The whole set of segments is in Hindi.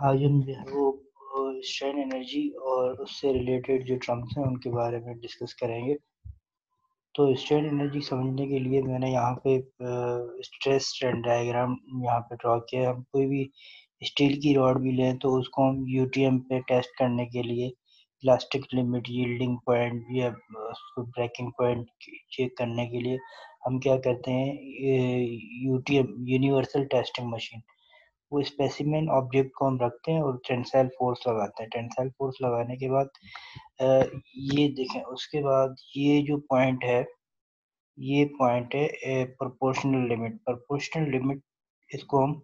आज हम जो है वो स्ट्रेन एनर्जी और उससे रिलेटेड जो टर्म्स हैं उनके बारे में डिस्कस करेंगे। तो स्ट्रेन एनर्जी समझने के लिए मैंने यहाँ पे स्ट्रेस स्ट्रेन डायग्राम यहाँ पे ड्रॉ किया है। हम कोई भी स्टील की रॉड भी लें तो उसको हम यूटीएम पे टेस्ट करने के लिए इलास्टिक लिमिट, यील्डिंग पॉइंट या उसको ब्रेकिंग पॉइंट चेक करने के लिए हम क्या करते हैं, यूटीएम यूनिवर्सल टेस्टिंग मशीन, वो स्पेसिमेन ऑब्जेक्ट को हम रखते हैं और टेंसाइल फोर्स लगाते हैं। टेंसाइल फोर्स लगाने के बाद ये देखें, उसके बाद ये जो पॉइंट है, ये पॉइंट है प्रोपोर्शनल लिमिट। प्रोपोर्शनल लिमिट इसको हम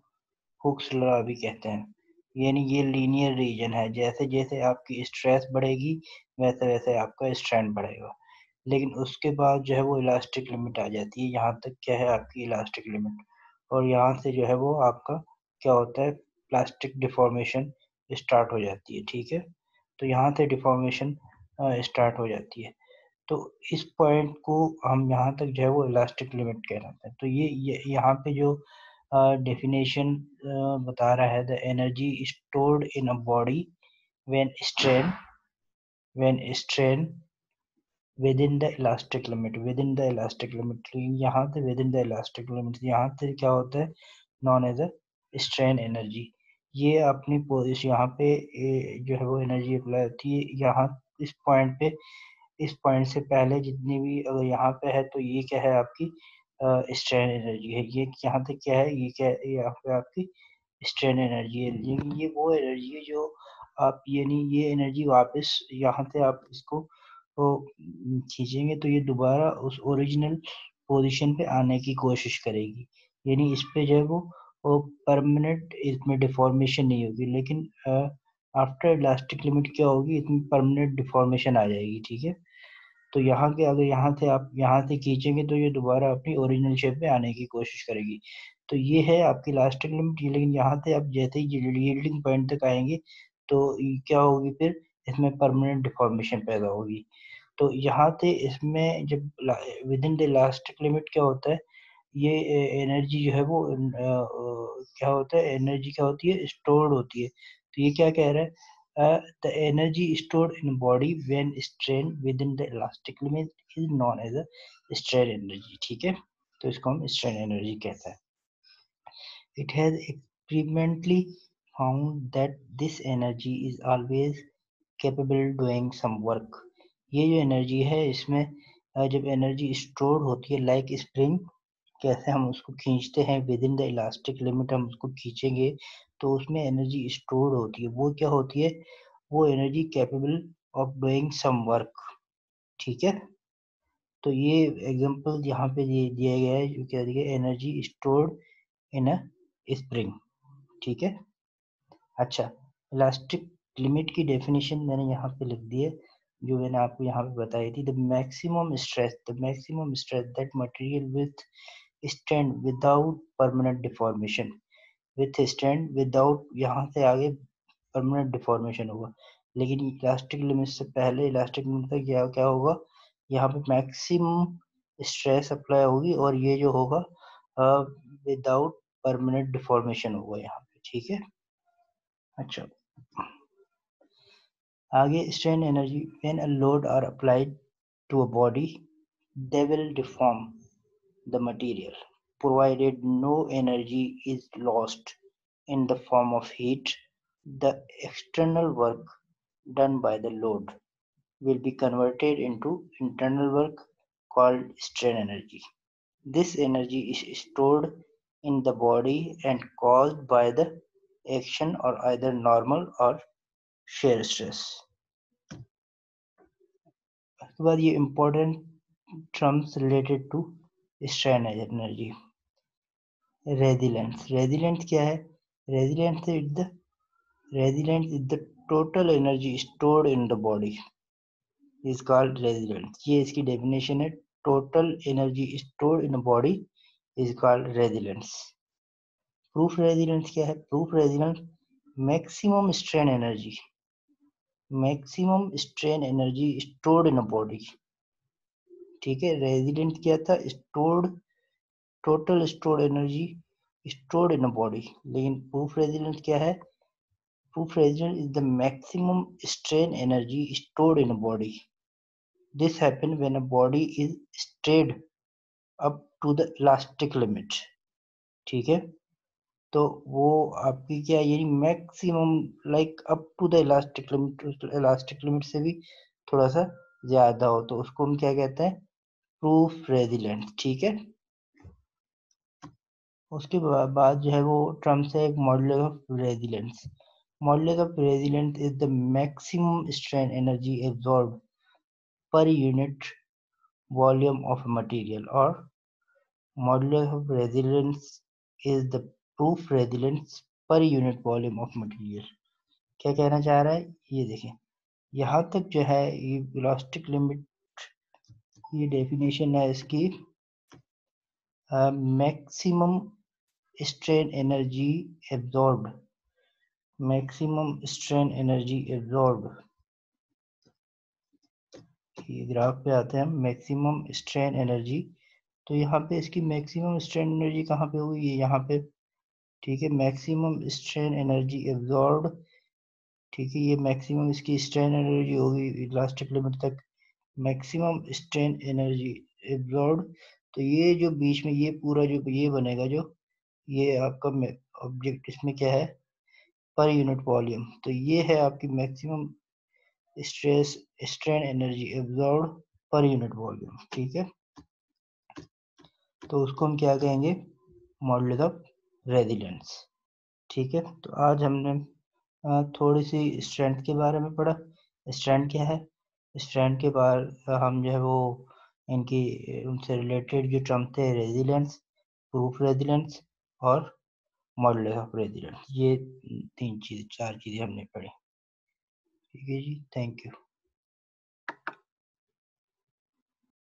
हुक्स लॉ भी कहते हैं, यानी ये लीनियर रीजन है। जैसे जैसे आपकी स्ट्रेस बढ़ेगी वैसे वैसे आपका स्ट्रेन बढ़ेगा। लेकिन उसके बाद जो है वो इलास्टिक लिमिट आ जाती है। यहाँ तक क्या है आपकी इलास्टिक लिमिट, और यहाँ से जो है वो आपका क्या होता है, प्लास्टिक डिफॉर्मेशन स्टार्ट हो जाती है। ठीक है, तो यहाँ से डिफॉर्मेशन स्टार्ट हो जाती है। तो इस पॉइंट को हम यहाँ तक जो है वो इलास्टिक लिमिट कहलाते हैं। तो ये यहाँ पे जो डेफिनेशन बता रहा है, the energy stored in a body when strain within the elastic limit, within the elastic limit. यहाँ से within the elastic limit, यहाँ से क्या होता है, known as a strain energy. ये अपनी पोजिशन यहाँ पे जो है वो एनर्जी अप्लाई होती है यहाँ इस पॉइंट पे। इस पॉइंट से पहले जितनी भी अगर यहाँ पे है तो ये क्या है आपकी स्ट्रेन एनर्जी है। ये यहाँ पे क्या है, ये क्या है, यहाँ पे आपकी स्ट्रेन एनर्जी है। लेकिन ये वो एनर्जी है जो आप, यानी ये एनर्जी वापस यहाँ से आप इसको तो खींचेंगे तो ये दोबारा उस ओरिजिनल पोजीशन पे आने की कोशिश करेगी। यानी इस पे जो है वो परमानेंट इसमें डिफॉर्मेशन नहीं होगी। लेकिन आफ्टर इलास्टिक लिमिट क्या होगी, इसमें परमानेंट डिफॉर्मेशन आ जाएगी। ठीक है, तो यहाँ के अगर यहाँ से आप यहाँ से खींचेंगे तो ये दोबारा अपनी ओरिजिनल शेप में आने की कोशिश करेगी। तो ये है आपकी इलास्टिक लिमिट। लेकिन यहाँ से आप जैसे ही यील्डिंग पॉइंट तक आएंगे तो क्या होगी, फिर इसमें परमानेंट डिफॉर्मेशन पैदा होगी। तो यहाँ से इसमें जब with in the elastic limit क्या होता है, ये एनर्जी जो है वो क्या होता है, एनर्जी क्या होती है, स्टोर्ड होती है। तो ये क्या कह रहा है, the energy stored in body when strain within the elastic limit is known as a strain energy. ठीक है, तो इसको हम स्ट्रेन एनर्जी कहते हैं। It has experimentally found that this energy is always capable doing some work. ये जो एनर्जी है इसमें जब एनर्जी स्टोर होती है लाइक स्प्रिंग, कैसे हम उसको खींचते हैं with in the elastic limit, हम उसको खींचेंगे तो उसमें एनर्जी स्टोर होती है। वो क्या होती है, वो energy capable of doing some work. ठीक है, तो ये एग्जांपल यहाँ पे दिया गया है, जो क्या दिया, energy stored in a spring. ठीक है, अच्छा, इलास्टिक लिमिट की डेफिनेशन मैंने यहाँ पे लिख दी है, जो मैंने आपको यहाँ पे बताई थी। The maximum stress that material with stand without permanent deformation, with stand without, यहाँ से आगे परमानेंट डिफॉर्मेशन होगा। लेकिन इलास्टिक लिमिट से पहले, इलास्टिक लिमिट तक क्या क्या होगा, यहाँ पे मैक्सिमम स्ट्रेस अप्लाई होगी और ये जो होगा विदाउट परमानेंट डिफॉर्मेशन होगा यहाँ पे। ठीक है, अच्छा, आगे strain energy, when a load are applied to a body they will deform the material provided no energy is lost in the form of heat. The external work done by the load will be converted into internal work called strain energy. This energy is stored in the body and caused by the action or either normal or shear stress. उसके बाद ये important terms related to strain energy. Resilience क्या है, resilience is the resilience is the total energy stored in the body is called resilience। ये इसकी डेफिनेशन है, total energy stored in a body is called resilience। proof resilience क्या है, proof resilience maximum strain energy stored in a body। ठीक है, resilient क्या था, stored, total stored energy stored in a body। लेकिन proof resilience क्या है, Proof resistance is the maximum strain energy stored in a body. This happens when a body is strained up to the elastic limit. ठीक है, तो वो आपकी क्या यानी maximum like up to the elastic limit से भी थोड़ा सा ज्यादा हो तो उसको हम क्या कहते हैं, प्रूफ रेजिलेंस। ठीक है, उसके बाद जो है वो टर्म्स है एक modulus of resilience. Modulus of resilience is the maximum strain energy absorb per unit volume of material, और modulus of resilience is the proof resilience per unit volume of material. क्या कहना चाह रहा है ये देखें, यहाँ तक जो है ये इलास्टिक लिमिट, ये डेफिनेशन है इसकी, maximum strain energy absorbed, maximum strain energy absorbed. ये ग्राफ पे आते हैं हम, मैक्सिमम स्ट्रेन एनर्जी, तो यहाँ पे इसकी मैक्सिमम स्ट्रेन एनर्जी कहाँ पे होगी, ये यहाँ पे। ठीक है, मैक्सिमम स्ट्रेन एनर्जी एब्जॉर्ब्ड। ठीक है, ये मैक्सिमम इसकी स्ट्रेन एनर्जी होगी इलास्टिक लिमिट तक, मैक्सिमम स्ट्रेन एनर्जी एब्जॉर्ब्ड। तो ये जो बीच में ये पूरा जो ये बनेगा, जो ये आपका ऑब्जेक्ट, इसमें क्या है, पर यूनिट वॉल्यूम, तो ये है आपकी maximum stress strain energy absorb per unit volume. ठीक है, तो उसको हम क्या कहेंगे, मॉडुलस ऑफ रेजिलेंस। ठीक है, तो आज हमने थोड़ी सी स्ट्रेंथ के बारे में पढ़ा। स्ट्रेंथ क्या है, स्ट्रेंथ के बाद हम जो है वो इनकी उनसे रिलेटेड जो टर्म थे, रेजिलेंस, प्रूफ रेजिलेंस और मॉडुलस ऑफ रेजिलेंस, ये तीन चीज़ चार चीज़ें हमने पढ़ी। ठीक है जी, थैंक यू।